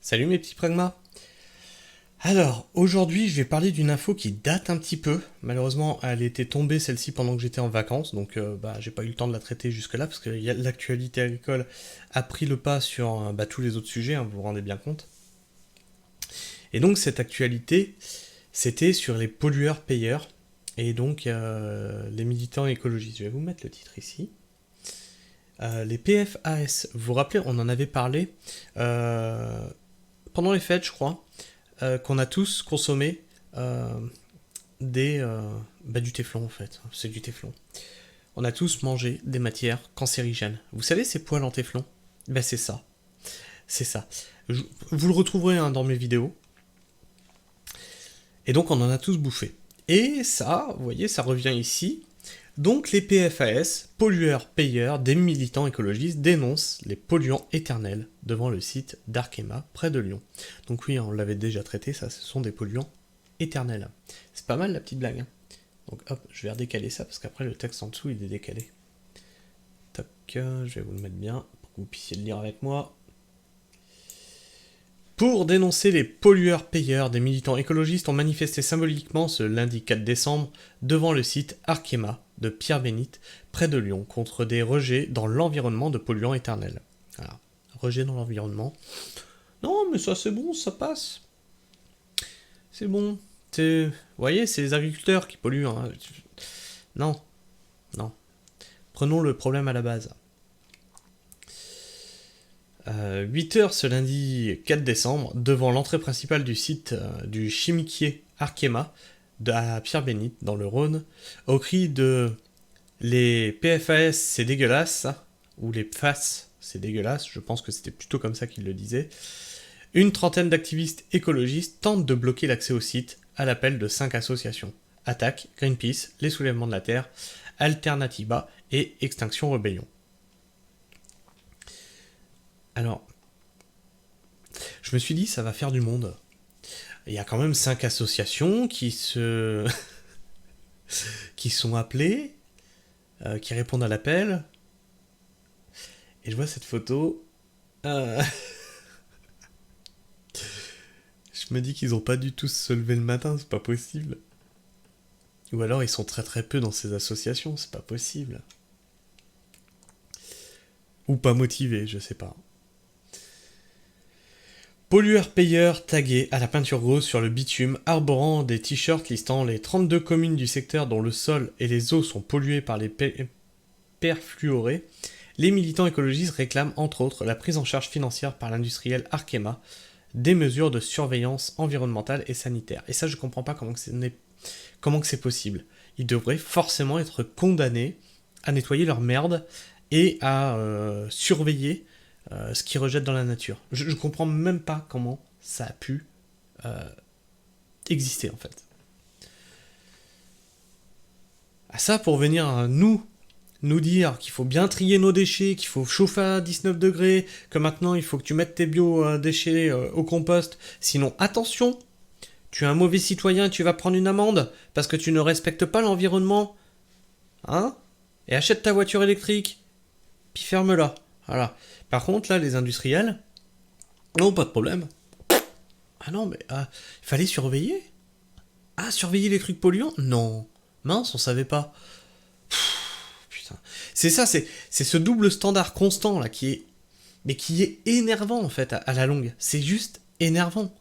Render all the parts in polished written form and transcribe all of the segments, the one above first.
Salut mes petits pragmas. Alors, aujourd'hui, je vais parler d'une info qui date un petit peu. Malheureusement, elle était tombée celle-ci pendant que j'étais en vacances, donc j'ai pas eu le temps de la traiter jusque-là, parce que l'actualité agricole a pris le pas sur tous les autres sujets, hein, vous vous rendez bien compte. Et donc, cette actualité, c'était sur les pollueurs-payeurs, et donc les militants écologistes. Je vais vous mettre le titre ici. Les PFAS, vous vous rappelez, on en avait parlé pendant les fêtes, je crois. Qu'on a tous consommé du téflon en fait. C'est du téflon. On a tous mangé des matières cancérigènes. Vous savez ces poils en téflon? Ben c'est ça. C'est ça. Vous le retrouverez hein, dans mes vidéos. Et donc on en a tous bouffé. Et ça, vous voyez, ça revient ici. Donc les PFAS, pollueurs-payeurs, des militants écologistes dénoncent les polluants éternels devant le site d'Arkema, près de Lyon. Donc oui, on l'avait déjà traité, ça, ce sont des polluants éternels. C'est pas mal la petite blague. Hein. Donc hop, je vais redécaler ça parce qu'après le texte en dessous il est décalé. Toc, je vais vous le mettre bien pour que vous puissiez le lire avec moi. Pour dénoncer les pollueurs-payeurs, des militants écologistes ont manifesté symboliquement ce lundi 4 décembre devant le site Arkema de Pierre-Bénite, près de Lyon, contre des rejets dans l'environnement de polluants éternels. Voilà. Rejets dans l'environnement. Non, mais ça c'est bon, ça passe. C'est bon. Vous voyez, c'est les agriculteurs qui polluent. Hein. Non. Non. Prenons le problème à la base. 8h ce lundi 4 décembre, devant l'entrée principale du site du chimiquier Arkema à Pierre-Bénite, dans le Rhône, au cri de les PFAS c'est dégueulasse, ou les PFAS c'est dégueulasse, je pense que c'était plutôt comme ça qu'il le disait, une trentaine d'activistes écologistes tentent de bloquer l'accès au site à l'appel de 5 associations. Attaque, Greenpeace, Les Soulèvements de la Terre, Alternativa et Extinction Rebellion. Alors, je me suis dit, ça va faire du monde. Il y a quand même 5 associations qui qui sont appelées, qui répondent à l'appel. Et je vois cette photo. Je me dis qu'ils ont pas du tout se lever le matin, c'est pas possible. Ou alors ils sont très très peu dans ces associations, c'est pas possible. Ou pas motivés, je sais pas. Pollueurs-payeurs tagués à la peinture rose sur le bitume, arborant des t-shirts listant les 32 communes du secteur dont le sol et les eaux sont pollués par les perfluorés, les militants écologistes réclament entre autres la prise en charge financière par l'industriel Arkema des mesures de surveillance environnementale et sanitaire. Et ça, je comprends pas comment que c'est possible. Ils devraient forcément être condamnés à nettoyer leur merde et à surveiller ce qu'ils rejettent dans la nature. Je comprends même pas comment ça a pu exister en fait. À ça pour venir nous dire qu'il faut bien trier nos déchets, qu'il faut chauffer à 19 degrés, que maintenant il faut que tu mettes tes bio-déchets au compost, sinon attention, tu es un mauvais citoyen et tu vas prendre une amende parce que tu ne respectes pas l'environnement. Hein? Et achète ta voiture électrique, puis ferme-la. Voilà. Par contre, là, les industriels, non, pas de problème. Ah non, mais il fallait surveiller. Ah, surveiller les trucs polluants? Non. Mince, on savait pas. Putain. C'est ça, c'est ce double standard constant là qui est énervant en fait à la longue. C'est juste énervant.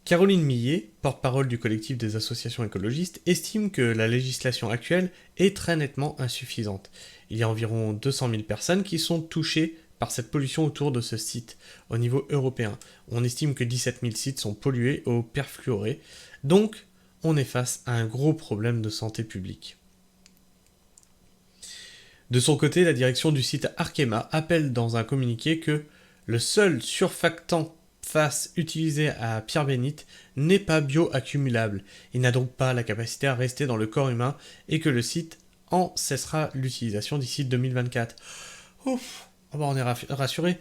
Caroline Millet, porte-parole du collectif des associations écologistes, estime que la législation actuelle est très nettement insuffisante. Il y a environ 200 000 personnes qui sont touchées par cette pollution autour de ce site au niveau européen. On estime que 17 000 sites sont pollués au perfluoré, donc on est face à un gros problème de santé publique. De son côté, la direction du site Arkema appelle dans un communiqué que le seul surfactant utilisé à Pierre-Bénite n'est pas bioaccumulable. Il n'a donc pas la capacité à rester dans le corps humain et que le site en cessera l'utilisation d'ici 2024. Ouf, on est rassuré.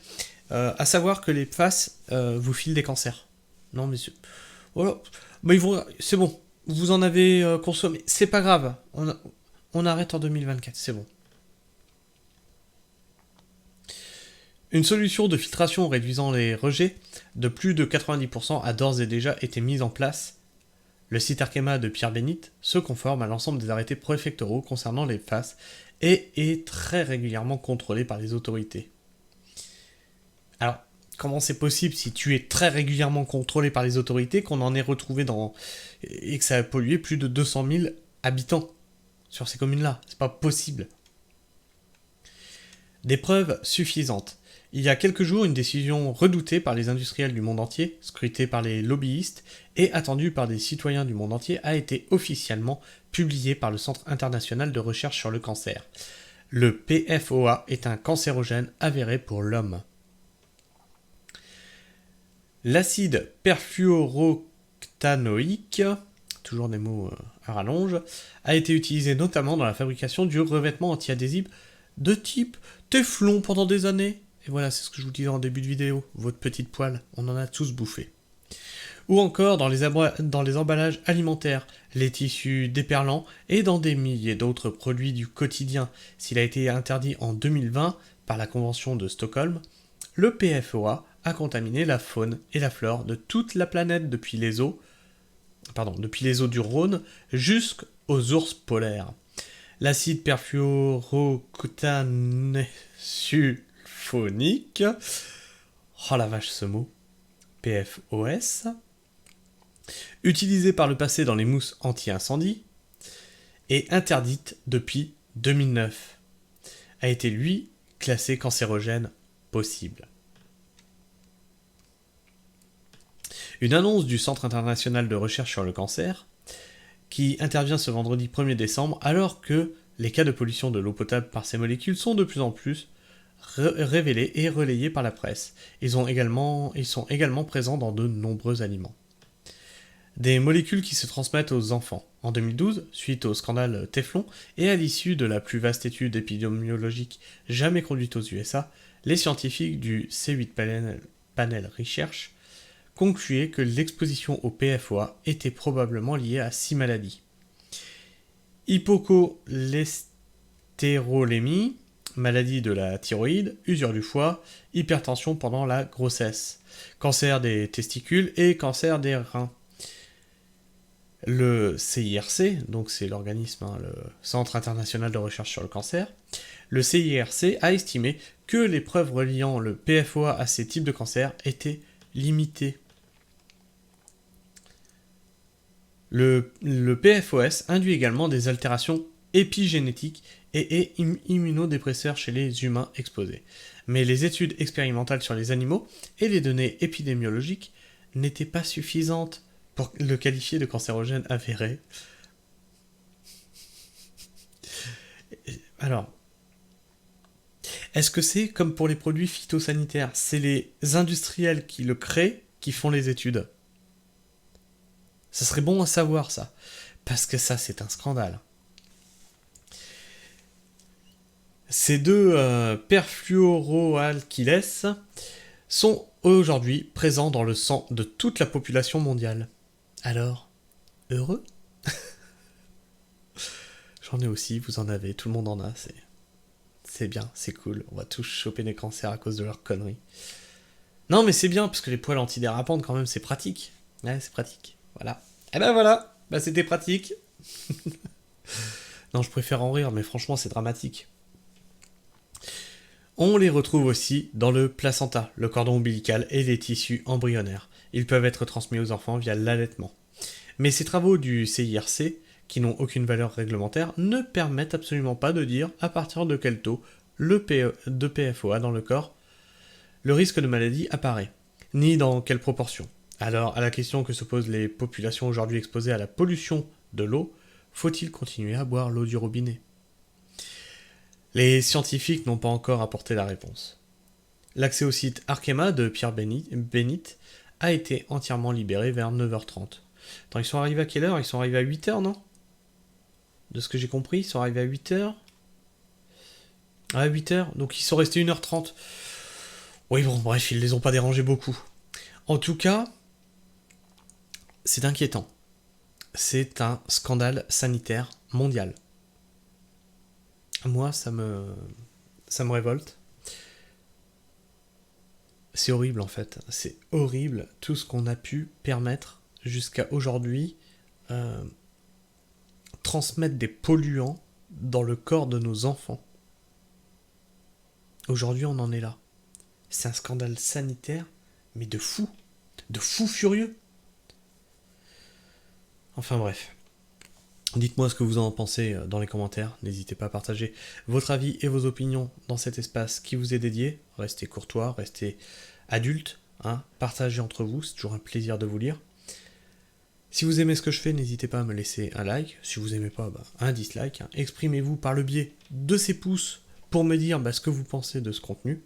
À savoir que les PFAS vous filent des cancers. Non, messieurs. Voilà. Mais c'est bon. Vous en avez consommé. C'est pas grave. On arrête en 2024. C'est bon. Une solution de filtration réduisant les rejets de plus de 90% a d'ores et déjà été mise en place. Le site Arkema de Pierre Bénite se conforme à l'ensemble des arrêtés préfectoraux concernant les PFAS et est très régulièrement contrôlé par les autorités. Alors, comment c'est possible si tu es très régulièrement contrôlé par les autorités qu'on en ait retrouvé et que ça a pollué plus de 200 000 habitants sur ces communes-là? C'est pas possible. Des preuves suffisantes. Il y a quelques jours, une décision redoutée par les industriels du monde entier, scrutée par les lobbyistes et attendue par des citoyens du monde entier, a été officiellement publiée par le Centre international de recherche sur le cancer. Le PFOA est un cancérogène avéré pour l'homme. L'acide perfluoroctanoïque, toujours des mots à rallonge, a été utilisé notamment dans la fabrication du revêtement anti-adhésif de type Téflon pendant des années. Et voilà, c'est ce que je vous disais en début de vidéo, votre petite poêle, on en a tous bouffé. Ou encore dans les emballages alimentaires, les tissus déperlants et dans des milliers d'autres produits du quotidien. S'il a été interdit en 2020 par la Convention de Stockholm, le PFOA a contaminé la faune et la flore de toute la planète depuis les eaux du Rhône jusqu'aux ours polaires. L'acide perfluoroctanoïque, oh la vache ce mot, PFOS, utilisé par le passé dans les mousses anti-incendie, est interdite depuis 2009, a été lui classé cancérogène possible. Une annonce du Centre international de recherche sur le cancer, qui intervient ce vendredi 1er décembre, alors que les cas de pollution de l'eau potable par ces molécules sont de plus en plus révélés et relayés par la presse. Ils sont également présents dans de nombreux aliments. Des molécules qui se transmettent aux enfants. En 2012, suite au scandale Téflon, et à l'issue de la plus vaste étude épidémiologique jamais conduite aux USA, les scientifiques du C8 Panel Research concluaient que l'exposition au PFOA était probablement liée à 6 maladies. Hypocholestérolémie, maladie de la thyroïde, usure du foie, hypertension pendant la grossesse, cancer des testicules et cancer des reins. Le CIRC, donc c'est l'organisme, le Centre international de recherche sur le cancer, le CIRC a estimé que les preuves reliant le PFOA à ces types de cancers étaient limitées. Le PFOS induit également des altérations épigénétiques et est immunodépresseur chez les humains exposés. Mais les études expérimentales sur les animaux et les données épidémiologiques n'étaient pas suffisantes pour le qualifier de cancérogène avéré. Alors, est-ce que c'est comme pour les produits phytosanitaires? C'est les industriels qui le créent qui font les études? Ça serait bon à savoir ça, parce que ça c'est un scandale. Ces deux perfluoroalkyles sont aujourd'hui présents dans le sang de toute la population mondiale. Alors, heureux? J'en ai aussi, vous en avez, tout le monde en a, c'est bien, c'est cool, on va tous choper des cancers à cause de leurs conneries. Non mais c'est bien, parce que les poils antidérapantes quand même c'est pratique. Ouais, c'est pratique, voilà. Et ben voilà, c'était pratique. Non, je préfère en rire, mais franchement c'est dramatique. On les retrouve aussi dans le placenta, le cordon ombilical et les tissus embryonnaires. Ils peuvent être transmis aux enfants via l'allaitement. Mais ces travaux du CIRC, qui n'ont aucune valeur réglementaire, ne permettent absolument pas de dire à partir de quel taux de PFOA dans le corps le risque de maladie apparaît, ni dans quelle proportion. Alors, à la question que se posent les populations aujourd'hui exposées à la pollution de l'eau, faut-il continuer à boire l'eau du robinet? Les scientifiques n'ont pas encore apporté la réponse. L'accès au site Arkema de Pierre Bénite a été entièrement libéré vers 9h30. Attends, ils sont arrivés à quelle heure? Ils sont arrivés à 8h, non? De ce que j'ai compris, ils sont arrivés à 8h. À 8h, donc ils sont restés 1h30. Oui, bon, bref, ils les ont pas dérangés beaucoup. En tout cas, c'est inquiétant. C'est un scandale sanitaire mondial. Moi, ça me révolte. c'est horrible en fait. C'est horrible tout ce qu'on a pu permettre jusqu'à aujourd'hui, transmettre des polluants dans le corps de nos enfants. Aujourd'hui, on en est là. C'est un scandale sanitaire, mais de fou furieux. Enfin bref. Dites-moi ce que vous en pensez dans les commentaires. N'hésitez pas à partager votre avis et vos opinions dans cet espace qui vous est dédié. Restez courtois, restez adulte, hein. Partagez entre vous, c'est toujours un plaisir de vous lire. Si vous aimez ce que je fais, n'hésitez pas à me laisser un like. Si vous aimez pas, un dislike. Hein. Exprimez-vous par le biais de ces pouces pour me dire ce que vous pensez de ce contenu.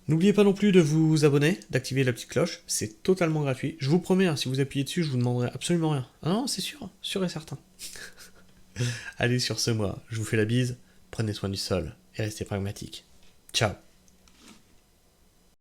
N'oubliez pas non plus de vous abonner, d'activer la petite cloche, c'est totalement gratuit. Je vous promets, si vous appuyez dessus, je vous demanderai absolument rien. Ah non, c'est sûr et certain. Allez, sur ce, moi, je vous fais la bise, prenez soin du sol et restez pragmatiques. Ciao.